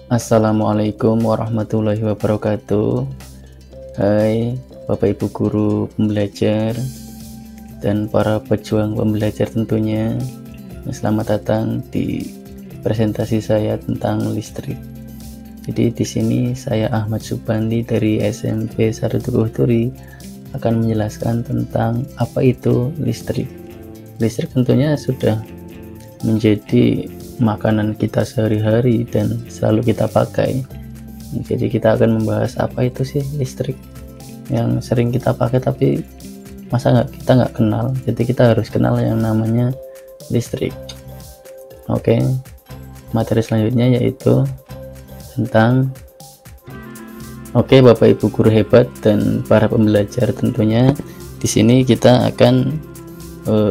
Assalamualaikum warahmatullahi wabarakatuh. Hai Bapak Ibu guru pembelajar dan para pejuang pembelajar tentunya. Selamat datang di presentasi saya tentang listrik. Jadi di sini saya Ahmad Subandi dari SMP Saritukuh Turi akan menjelaskan tentang apa itu listrik. Listrik tentunya sudah menjadi makanan kita sehari-hari dan selalu kita pakai. Jadi kita akan membahas apa itu sih listrik yang sering kita pakai tapi masa kita nggak kenal. Jadi kita harus kenal yang namanya listrik. Oke, materi selanjutnya yaitu tentang Bapak Ibu guru hebat dan para pembelajar tentunya di sini kita akan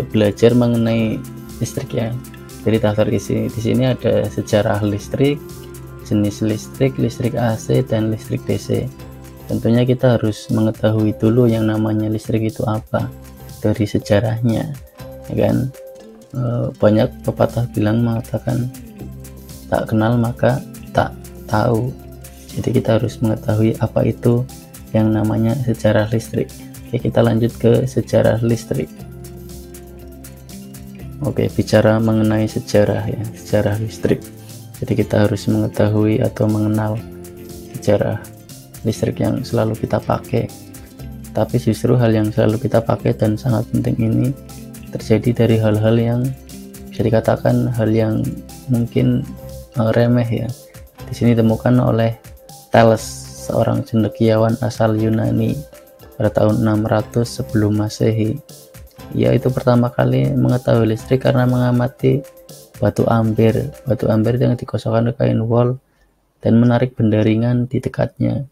belajar mengenai listrik ya. Jadi daftar di sini ada sejarah listrik, jenis listrik, listrik AC dan listrik DC. Tentunya kita harus mengetahui dulu yang namanya listrik itu apa dari sejarahnya, ya kan? Banyak pepatah mengatakan tak kenal maka tak tahu. Jadi kita harus mengetahui apa itu yang namanya sejarah listrik. Oke, kita lanjut ke sejarah listrik. Oke, bicara mengenai sejarah ya, sejarah listrik. Jadi kita harus mengetahui atau mengenal sejarah listrik yang selalu kita pakai. Tapi justru hal yang selalu kita pakai dan sangat penting ini terjadi dari hal-hal yang bisa dikatakan hal yang mungkin remeh ya. Di sini ditemukan oleh Thales, seorang cendekiawan asal Yunani pada tahun 600 sebelum Masehi. Ia itu pertama kali mengetahui listrik karena mengamati batu ambir. Batu ambir yang dikosongkan ke kain wol dan menarik benda ringan di dekatnya.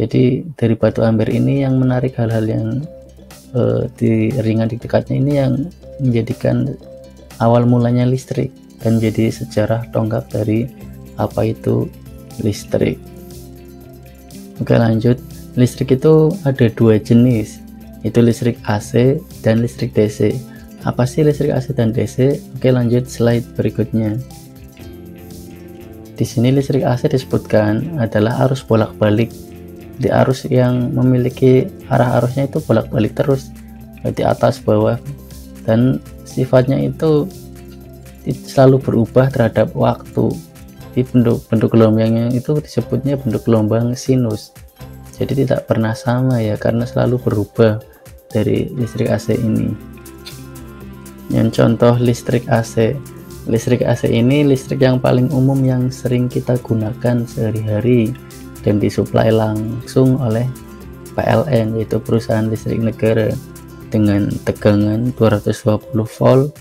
Jadi dari batu ambir ini yang menarik hal-hal yang ringan di dekatnya ini yang menjadikan awal mulanya listrik dan jadi sejarah tonggak dari apa itu listrik. Oke, lanjut. Listrik itu ada dua jenis, itu listrik AC dan listrik DC. Apa sih listrik AC dan DC? Oke, lanjut slide berikutnya. Di sini listrik AC disebutkan adalah arus bolak-balik. Di arus yang memiliki arah arusnya itu bolak-balik terus, berarti atas bawah, dan sifatnya itu selalu berubah terhadap waktu. Di bentuk gelombangnya itu disebutnya bentuk gelombang sinus. Jadi tidak pernah sama ya, karena selalu berubah dari listrik AC ini. Yang contoh listrik AC. Listrik AC ini listrik yang paling umum yang sering kita gunakan sehari-hari dan disuplai langsung oleh PLN, yaitu perusahaan listrik negara, dengan tegangan 220 volt,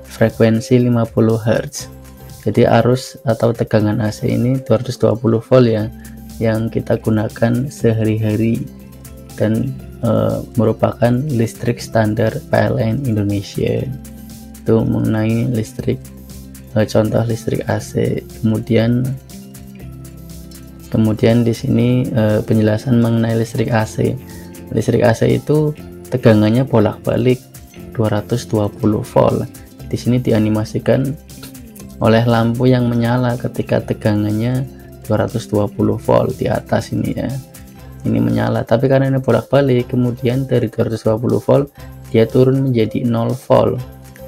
frekuensi 50 Hz. Jadi arus atau tegangan AC ini 220 volt ya, yang kita gunakan sehari-hari dan merupakan listrik standar PLN Indonesia. Itu mengenai listrik, contoh listrik AC. Kemudian di sini penjelasan mengenai listrik AC. Listrik AC itu tegangannya bolak-balik 220 volt. Di sini dianimasikan oleh lampu yang menyala ketika tegangannya 220 volt di atas ini ya. Ini menyala, tapi karena ini bolak-balik, kemudian dari 220 volt dia turun menjadi 0 volt.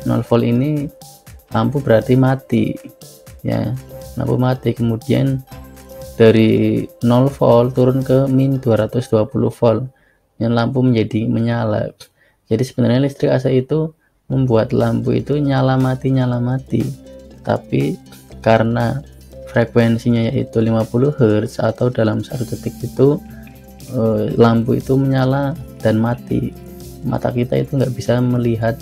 0 volt ini lampu berarti mati ya, lampu mati. Kemudian dari 0 volt turun ke min 220 volt yang lampu menjadi menyala. Jadi sebenarnya listrik AC itu membuat lampu itu nyala mati, tapi karena frekuensinya yaitu 50 Hz atau dalam 1 detik itu lampu itu menyala dan mati. Mata kita itu nggak bisa melihat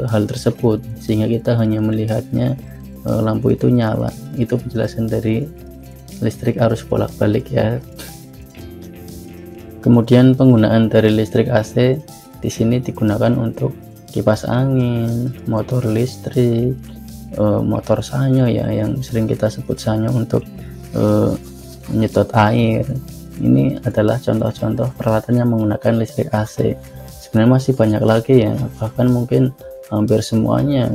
hal tersebut, sehingga kita hanya melihatnya lampu itu nyala. Itu penjelasan dari listrik arus bolak-balik ya. Kemudian penggunaan dari listrik AC di sini digunakan untuk kipas angin, motor listrik, motor sanyo ya, yang sering kita sebut sanyo untuk menyedot air. Ini adalah contoh-contoh peralatan yang menggunakan listrik AC. Sebenarnya masih banyak lagi ya, bahkan mungkin hampir semuanya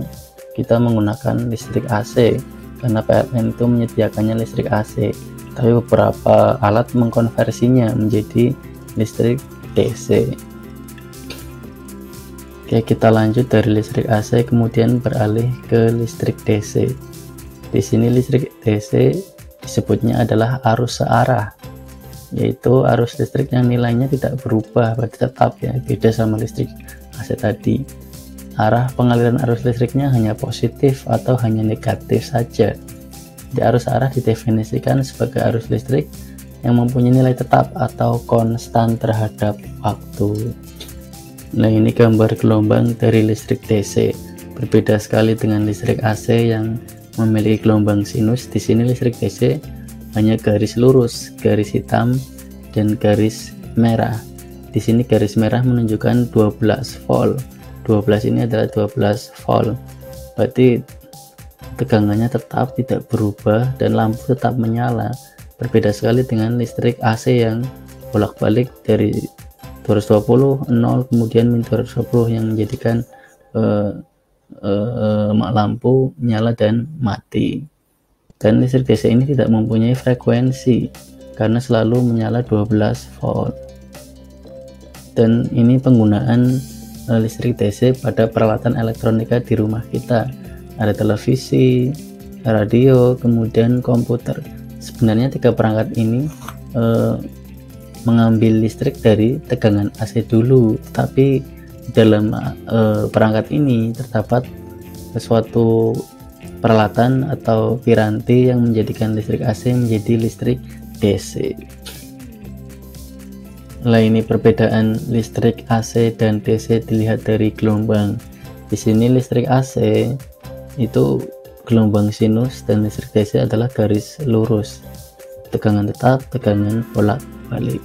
kita menggunakan listrik AC karena PLN itu menyediakannya listrik AC. tapi beberapa alat mengkonversinya menjadi listrik DC. Oke, kita lanjut dari listrik AC kemudian beralih ke listrik DC. Di sini listrik DC disebutnya adalah arus searah, yaitu arus listrik yang nilainya tidak berubah, berarti tetap ya, beda sama listrik AC tadi. Arah pengaliran arus listriknya hanya positif atau hanya negatif saja. Di arus arah didefinisikan sebagai arus listrik yang mempunyai nilai tetap atau konstan terhadap waktu. Nah, ini gambar gelombang dari listrik DC. Berbeda sekali dengan listrik AC yang memiliki gelombang sinus. Di sini listrik DC hanya garis lurus, garis hitam, dan garis merah. Di sini garis merah menunjukkan 12 volt. 12 ini adalah 12 volt. Berarti tegangannya tetap tidak berubah dan lampu tetap menyala. Berbeda sekali dengan listrik AC yang bolak-balik dari 220 0 kemudian min 220 yang menjadikan lampu nyala dan mati. Dan listrik DC ini tidak mempunyai frekuensi karena selalu menyala 12 volt. Dan ini penggunaan listrik DC pada peralatan elektronika di rumah kita. Ada televisi, radio, kemudian komputer. Sebenarnya tiga perangkat ini mengambil listrik dari tegangan AC dulu, tapi dalam perangkat ini terdapat suatu peralatan atau piranti yang menjadikan listrik AC menjadi listrik DC. Nah, ini perbedaan listrik AC dan DC dilihat dari gelombang. Di sini listrik AC itu gelombang sinus dan listrik DC adalah garis lurus, tegangan tetap, tegangan bolak-balik.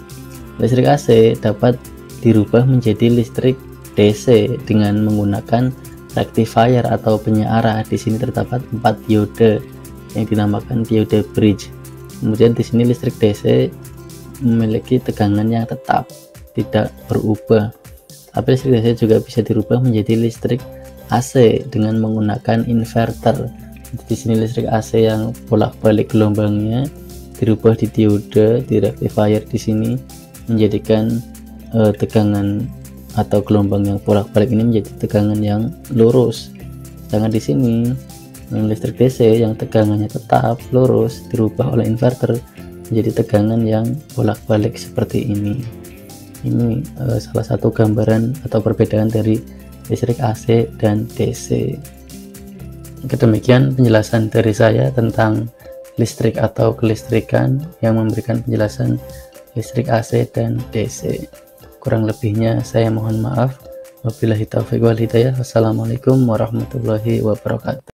Listrik AC dapat dirubah menjadi listrik DC dengan menggunakan rectifier atau penyearah. Di sini terdapat 4 diode yang dinamakan diode bridge. Kemudian di sini listrik DC memiliki tegangan yang tetap, tidak berubah. Tapi listrik DC juga bisa dirubah menjadi listrik AC dengan menggunakan inverter. Di sini listrik AC yang bolak-balik gelombangnya dirubah di diode, di rectifier di sini menjadikan tegangan atau gelombang yang bolak-balik ini menjadi tegangan yang lurus. Sedangkan di sini listrik DC yang tegangannya tetap lurus dirubah oleh inverter menjadi tegangan yang bolak-balik seperti ini. Ini salah satu gambaran atau perbedaan dari listrik AC dan DC. Demikian penjelasan dari saya tentang listrik atau kelistrikan yang memberikan penjelasan listrik AC dan DC. Kurang lebihnya saya mohon maaf. Wabillahi taufiq wal hidayah. Wassalamualaikum warahmatullahi wabarakatuh.